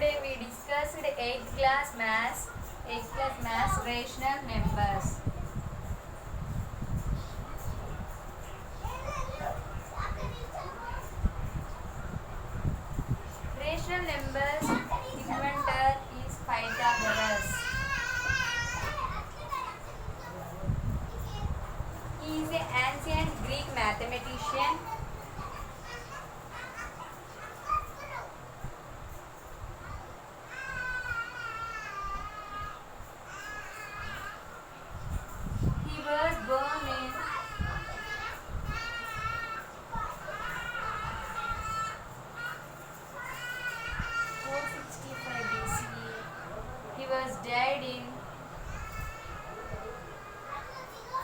Today we discussed 8th class maths rational numbers. Rational numbers inventor is Pythagoras. He is an ancient Greek mathematician. He was born in 465 BCE. He was died in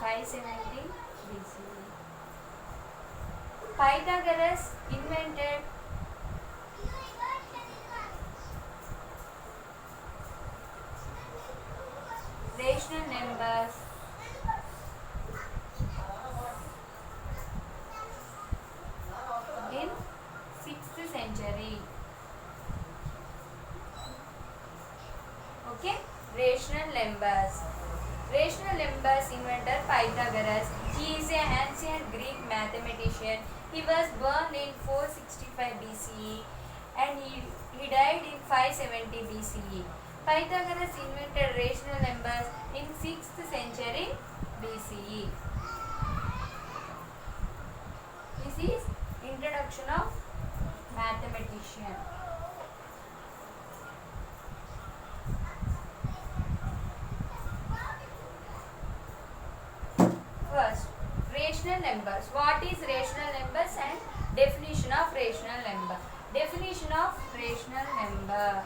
570 BCE. Pythagoras invented rational numbers in 6th century. Okay, rational numbers. Rational numbers inventor Pythagoras. He is an ancient Greek mathematician. He was born in 465 BCE and he died in 570 BCE. Pythagoras invented rational numbers in 6th century BCE. This is introduction of mathematician. First, rational numbers. What is rational numbers and definition of rational number? Definition of rational number.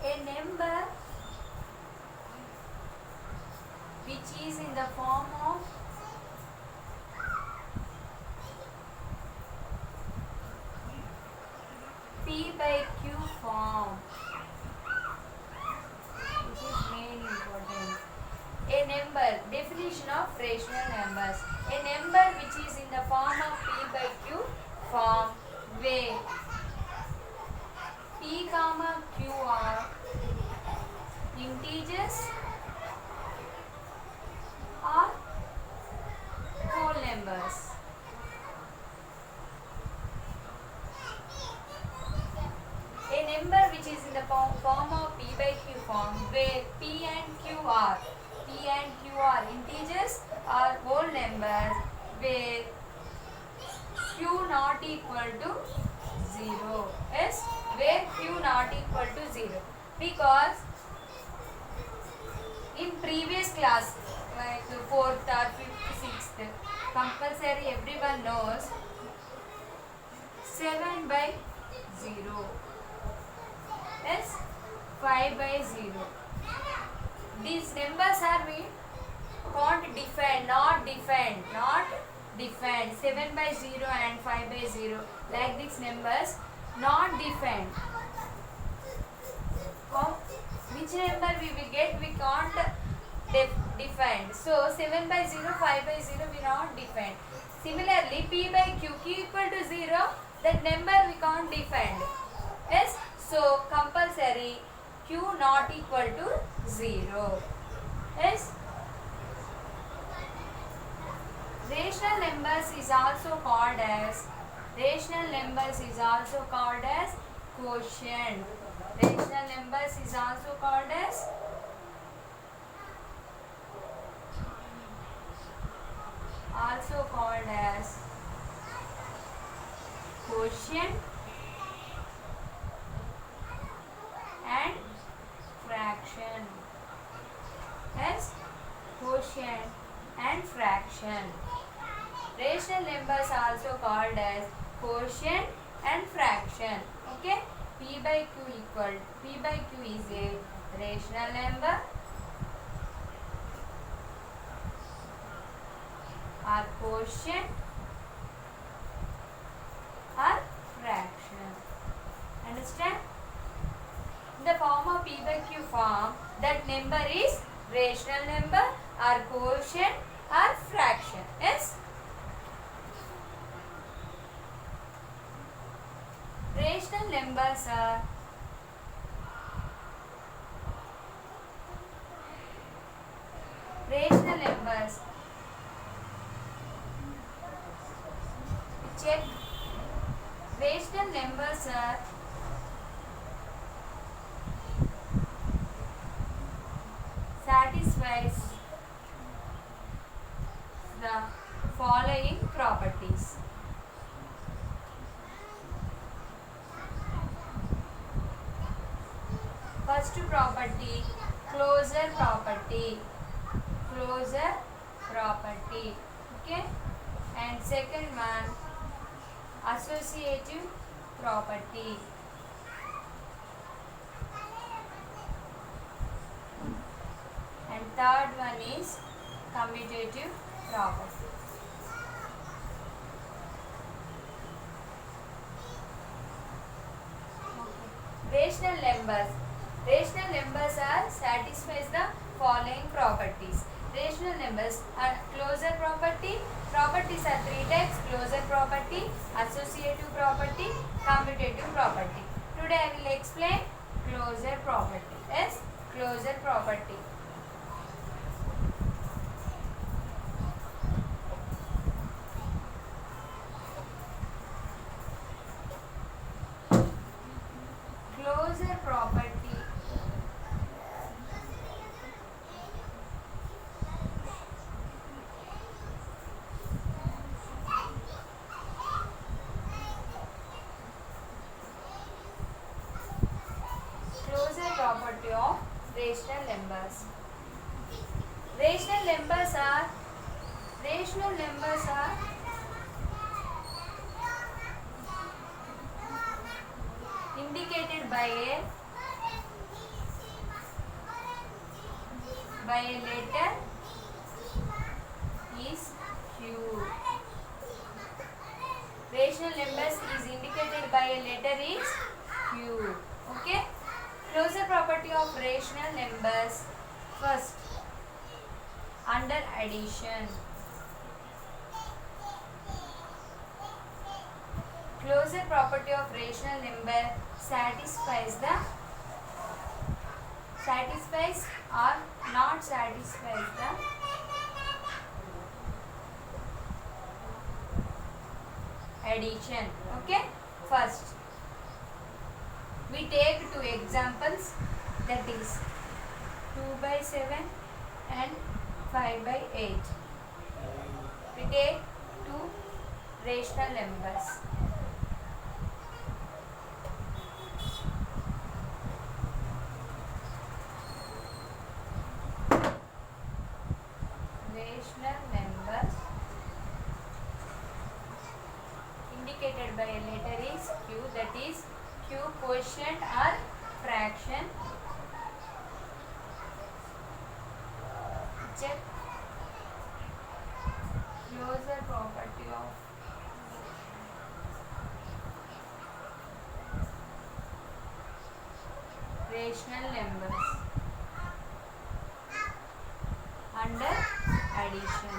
A number which is in the form of P by Q form. This is very important. A number, definition of rational numbers. A number which is in the form of P by Q form where P comma Q are integers or whole numbers. A number which is in the form of P by Q form where P and Q are integers or whole numbers where Q not equal to 0. Yes, where Q not equal to 0. Because in previous class like 4th or 5th, 6th, compulsory everyone knows 7 by 0. Yes, 5 by 0. These numbers are we can't defend, not defend. 7 by 0 and 5 by 0. Like these numbers, not defend. Which number we will get, we can't defend. So 7 by 0, 5 by 0 we not defend. Similarly, P by Q equal to 0, that number we can't defend. Yes. So compulsory Q not equal to 0. Yes. Rational numbers is also called as quotient. Rational numbers is also called as quotient and fraction. Yes, quotient and fraction. Rational numbers are also called as quotient and fraction. Okay, P by Q is a rational number or quotient or fraction. Understand? In the form of P by Q form, that number is rational number or quotient or fraction. Yes. Rational numbers are rational numbers. Check. Rational numbers are satisfies the following properties. First property, closure property. Closure property. Okay. And second one, associative property. And third one is commutative property. Okay. Rational numbers. Rational numbers are satisfies the following properties. Rational numbers are closure property. Properties are three types: closure property, associative property, commutative property. Today I will explain closure property. Yes, closure property. Closure property. Closure property of rational numbers. Rational numbers are indicated by a letter is Q. Rational numbers is indicated by a letter is Q. Okay. Closure property of rational numbers. First, under addition. Closure property of rational number satisfies or not satisfies the addition. Okay. First, we take two examples, that is 2/7 and 5/8. We take two rational numbers. Rational numbers indicated by a letter is Q, that is Q quotient or fraction. Check closure property of rational numbers under addition.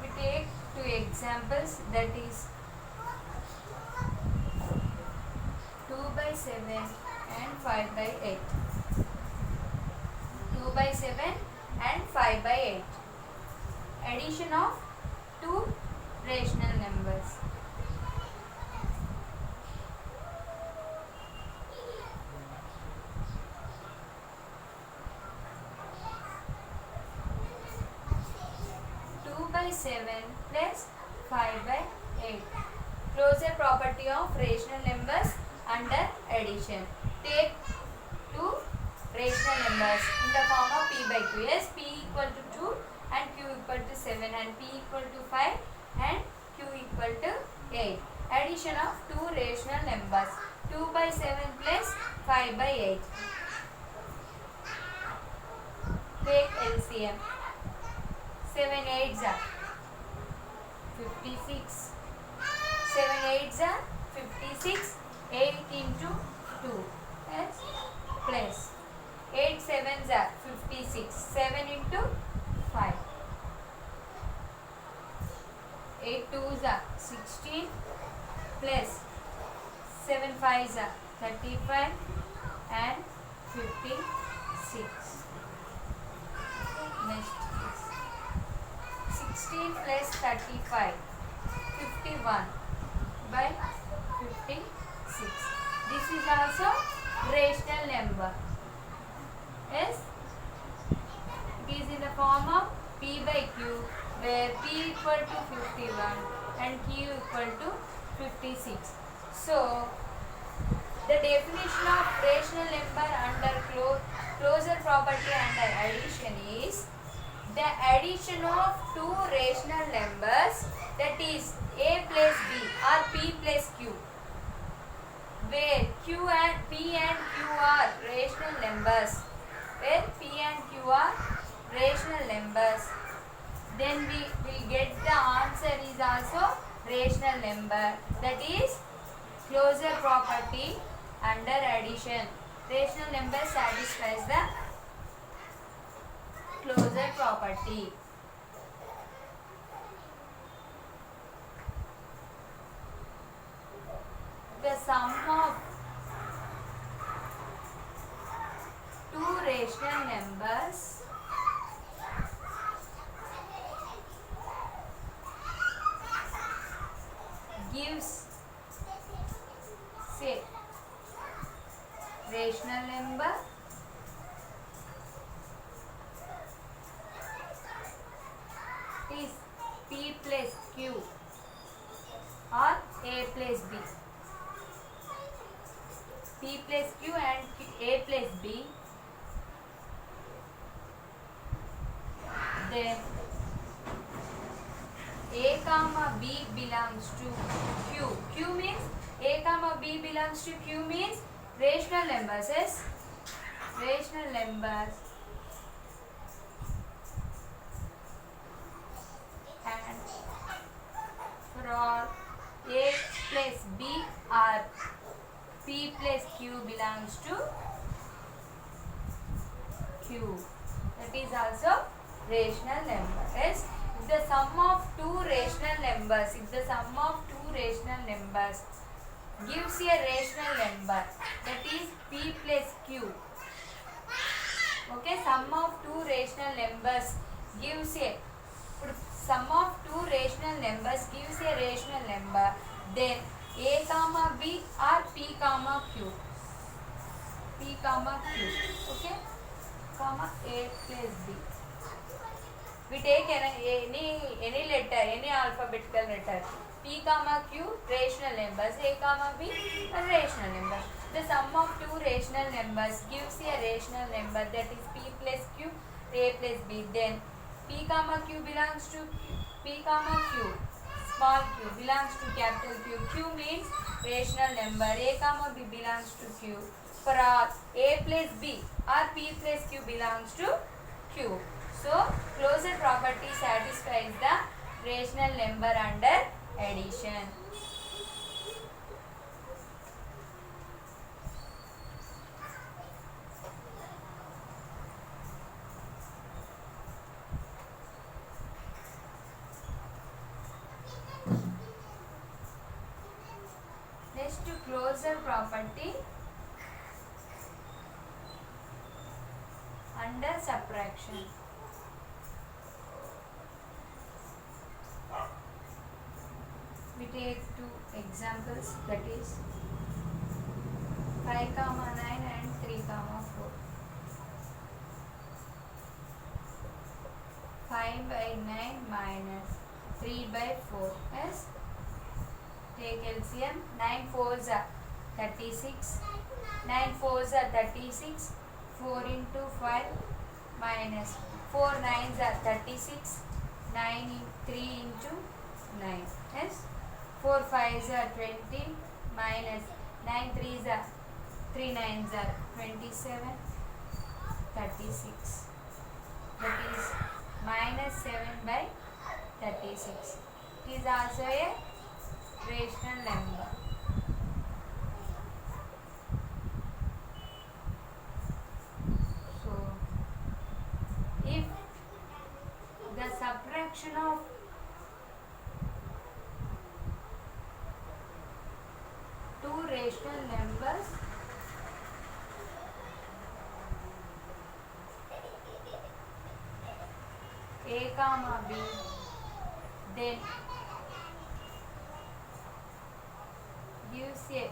We take two examples, that is 2/7 and 5/8. 2/7 and 5/8. Addition of two rational numbers. Seven plus 5/8. Closure property of rational numbers under addition. Take two rational numbers in the form of p/q. Yes, p equal to 2 and q equal to 7 and p equal to 5 and q equal to 8. Addition of two rational numbers. 2/7 plus 5/8. Take LCM. 7 8s are 56. 7 8s are 56. 8 into 2 is plus 8 sevens are 56. 7 into 5. 8 twos are 16 plus 7 fives are 35 and 56. Next is 16 plus 35, 51 by 56. This is also rational number. Yes, it is in the form of P by Q, where P equal to 51 and Q equal to 56. So, the definition of rational number under closure property under addition is the addition of two rational numbers, that is A plus B or P plus Q, where Q and P and Q are rational numbers, where P and Q are rational numbers, then we will get the answer is also rational number, that is closure property under addition. Rational number satisfies the closure property. The sum of two rational numbers gives, say, rational number is P plus Q or A plus B. P plus Q and A plus B, then A comma B belongs to Q. Q means A comma B belongs to Q means rational numbers. Yes, rational numbers, and for all A plus B or P plus Q belongs to Q. That is also rational number. Yes, if the sum of two rational numbers, gives a rational number, that is P plus Q. Okay, sum of two rational numbers gives a rational number, then A comma B or P comma Q. Okay, comma A plus B. We take any letter, any alphabetical letter. P comma Q rational numbers, A comma B rational number. The sum of two rational numbers gives a rational number, that is P plus Q, A plus B. Then P comma Q belongs to P comma Q, small q belongs to capital Q. Q means rational number. A comma B belongs to Q. For all A plus B or P plus Q belongs to Q. So, closure property satisfies the rational number under addition. Next, to closure property under subtraction. We take two examples, that is 5, 9 and 3, 4. 5 by 9 minus 3 by 4. Yes. Take LCM. 9 4s are 36. 9 4s are 36. 4 into 5 minus 4 9s are 36. 9 in 3 into 9. Yes. 4 5s are 20 minus 9 3s are 3 9s are 27. 36. That is minus 7 by 36. It is also a rational rational number. So if the subtraction of two rational numbers a comma b, then gives a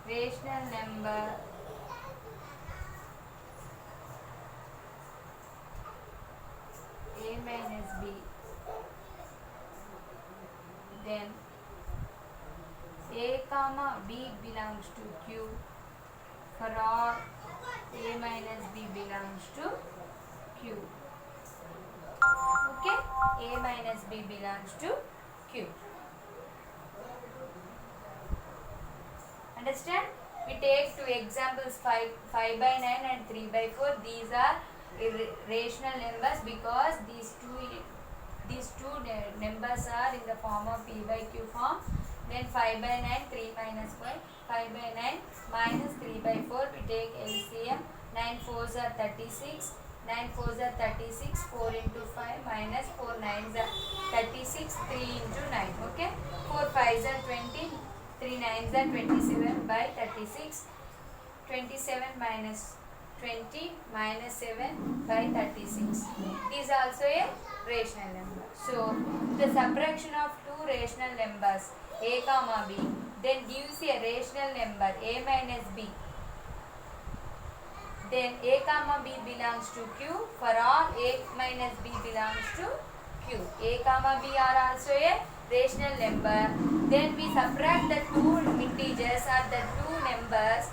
rational number a minus b, then a comma b belongs to q for all a minus b belongs to q. Okay, a minus b belongs to q. Understand? We take two examples, 5 by 9 and 3 by 4. These are rational numbers because these two numbers are in the form of p by q form. Then 5 by 9, 3 minus 5, 5 by 9 minus 3 by 4. We take LCM. 9 4s are 36. 9 4s are 36. 4 into 5 minus 4 9s are 36. 3 into 9. Okay. 4 5s are 20. 3 9s are 27 by 36. 27 minus 20 minus 7 by 36. Is also a rational number. So the subtraction of two rational numbers a comma b then gives a rational number a minus b. Then a comma b belongs to q for all a minus b belongs to q. A comma b are also a rational number. Then we subtract the two integers or the two numbers.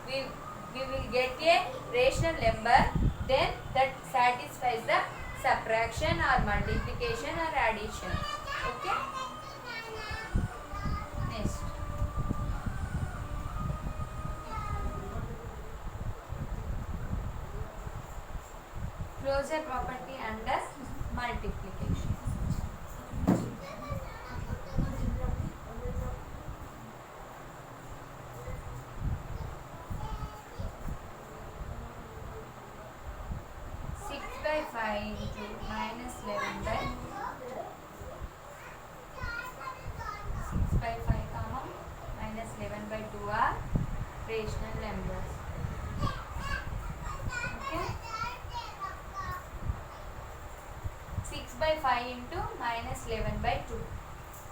We will get a rational number. Then that satisfies the subtraction or multiplication or addition. Okay. Next. Closure property under multiplication. By 5 into minus 11 by 6 by 5 comma minus 11 by 2 are rational numbers. Okay. 6 by 5 into minus 11 by 2.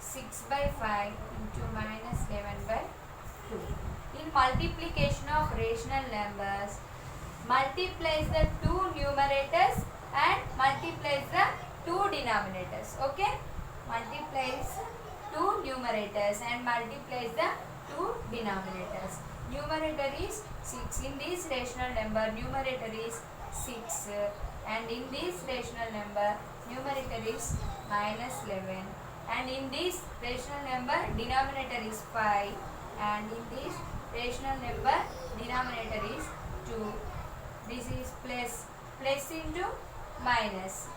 6 by 5 into minus 11 by 2. In multiplication of rational numbers, multiplies the two numerators and multiplies the two denominators. Okay, multiplies two numerators and multiplies the two denominators. Numerator is 6. In this rational number numerator is 6 and in this rational number numerator is minus 11 and in this rational number denominator is 5 and in this rational number denominator is 2. This is plus into minus,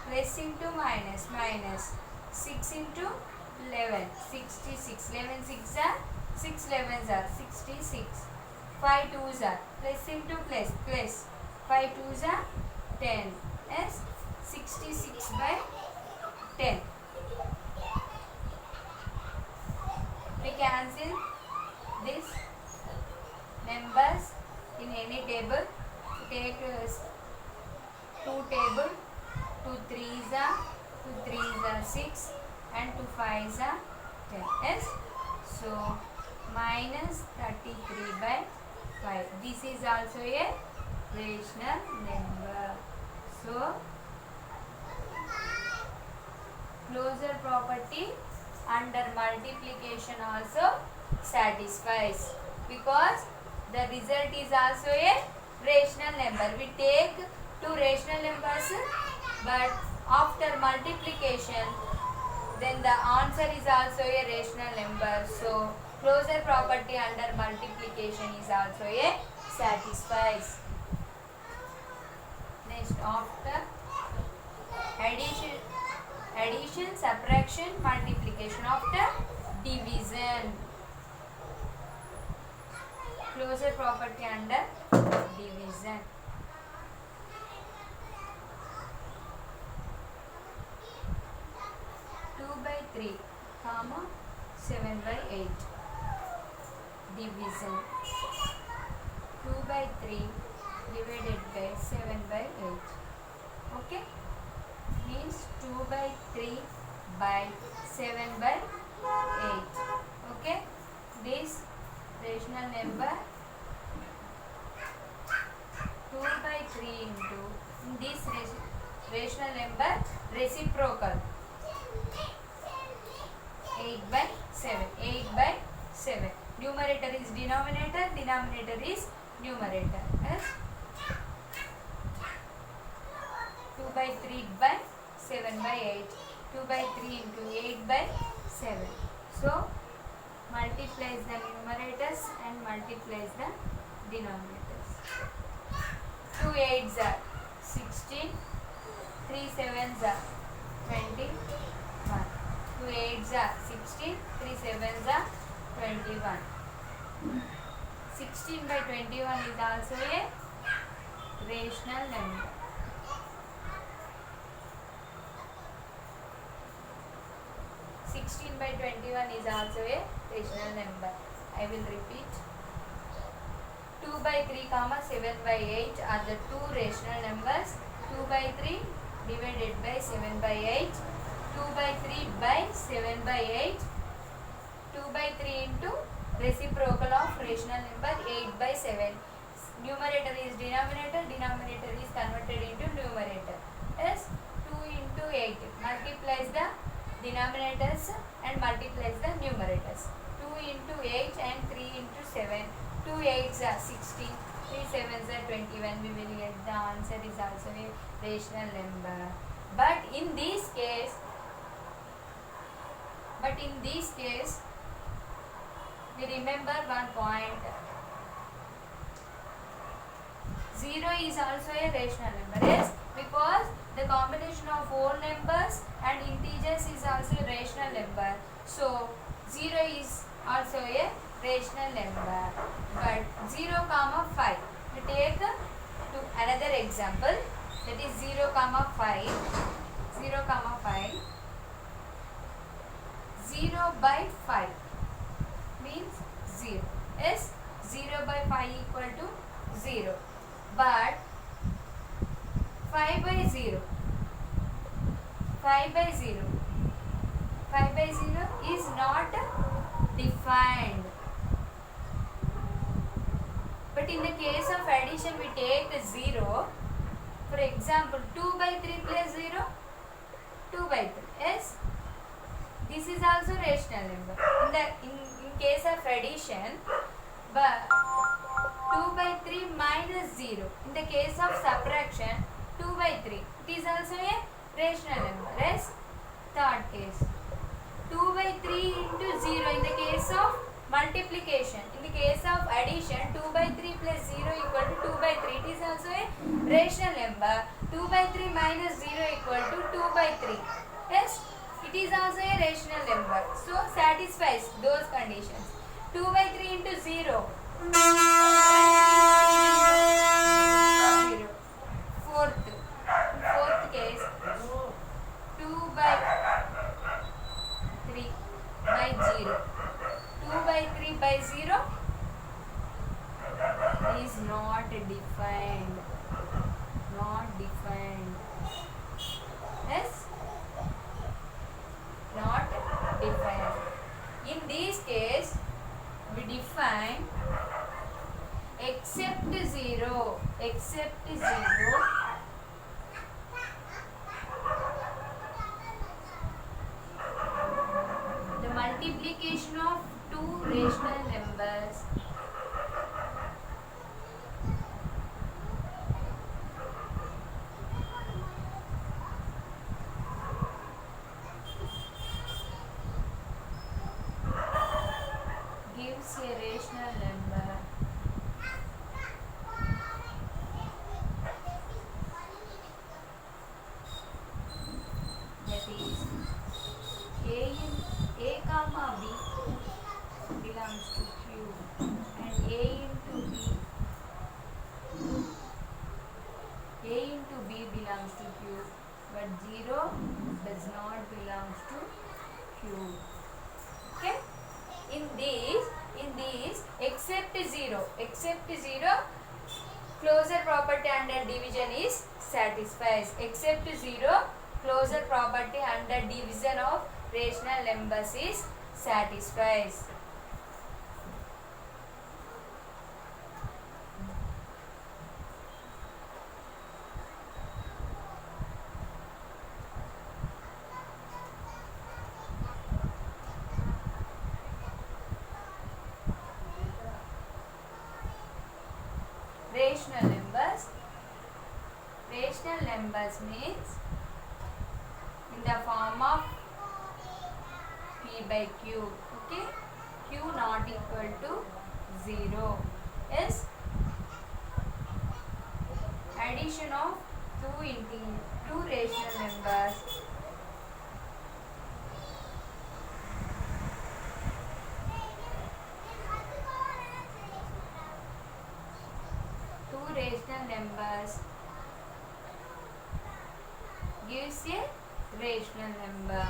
plus into minus, minus 6 into 11, 66. 11 6 are 6 11s are 66. 5 2s are plus into plus, plus 5 2s are 10. Yes, 66 by 10. We cancel this numbers in any table. Take 2 table, 2 3s are 2 3s are 6 and 2 5s are 10. Yes, so minus 33 by 5. This is also a rational number. So closure property under multiplication also satisfies because the result is also a rational number. We take two rational numbers but after multiplication then the answer is also a rational number. So closure property under multiplication is also a satisfies. Next, after addition, subtraction, multiplication, after division. closure property under division. Two by 3, comma 7 by 8. Division. 2 by 3 divided by 7 by 8. Okay? Means 2 by 3 by 7 by 8. Okay? This rational number 2 by 3 into this rational number reciprocal 8 by 7. 8 by 7. Numerator is denominator, denominator is numerator. Yes? 2 by 3 by 7 by 8. 2 by 3 into 8 by 7. So, multiplies the numerators and multiplies the denominators. 2 8s are 16. 3 7s are 21. 2 8s are 16. 3 7s are 21. 16 by 21 is also a rational number. 16 by 21 is also a rational number. I will repeat. 2 by 3 comma 7 by 8 are the two rational numbers. 2 by 3 divided by 7 by 8. 2 by 3 by 7 by 8. 2 by 3 into reciprocal of rational number 8 by 7. Numerator is denominator, denominator is converted into numerator. Yes, 2 into 8 multiplies the denominators and multiplies the numerators. 2 into 8 and 3 into 7. 2 8s are 16. 3 7s are 21. We will get the answer is also a rational number. But in this case, we remember one point. 0 is also a rational number. Yes, because the combination of whole numbers and integers is also a rational number. So 0 is also a rational number. But 0 comma 5. We take another example, that is 0 comma 5. 0 comma 5. 0 by 5 means 0. Yes, 0 by 5 equal to 0. But 5 by 0. 5 by 0. 5 by 0 is not defined. But in the case of addition, we take 0. For example, 2 by 3 plus 0, 2 by 3. Yes, this is also rational number. In case of addition, but 2 by 3 minus 0. In the case of subtraction, 2 by 3. It is also a rational number. Yes, third case. 2 by 3 into 0 in the case of multiplication. In the case of addition, 2 by 3 plus 0 equal to 2 by 3. It is also a rational number. 2 by 3 minus 0 equal to 2 by 3. Yes, it is also a rational number. So, satisfies those conditions. 2 by 3 into 0. 0. Fourth case, 2 by 3 by 0. 2 by 3 by 0 is not defined. Not defined. Yes? Not defined. In this case, we define except 0. Except 0. The multiplication of two rational numbers gives a rational number. That is A comma B belongs to Q and A into B 0, closure property under division is satisfies. Except 0, closure property under division of rational numbers is satisfies. Rational numbers. Rational numbers means in the form of p by q. Okay, q not equal to 0. Yes, addition of two rational numbers. Two rational numbers gives a rational number.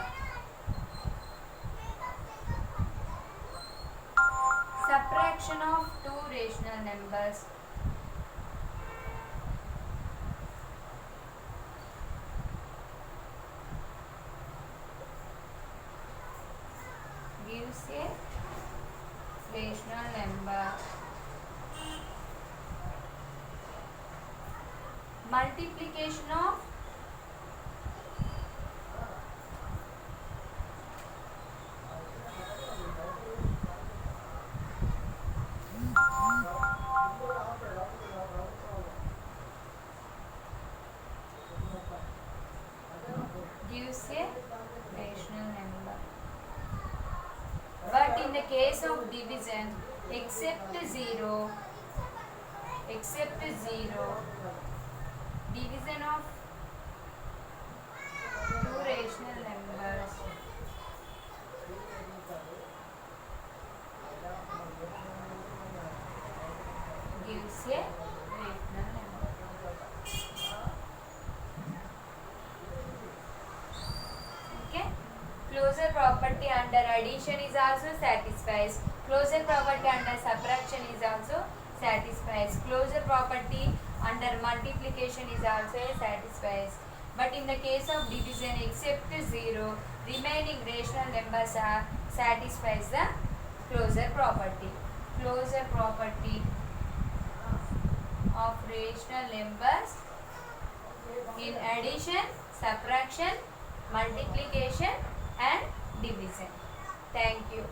Subtraction of two rational numbers. Gives a rational number. Multiplication of gives a rational number. But in the case of division, except 0, division of two rational numbers gives a rational number. Okay, closure property under addition is also satisfies. Closure property under subtraction is also satisfies. Closure property under multiplication is also satisfies. But in the case of division, except 0, remaining rational numbers are satisfies the closure property. Closure property of rational numbers in addition, subtraction, multiplication and division. Thank you.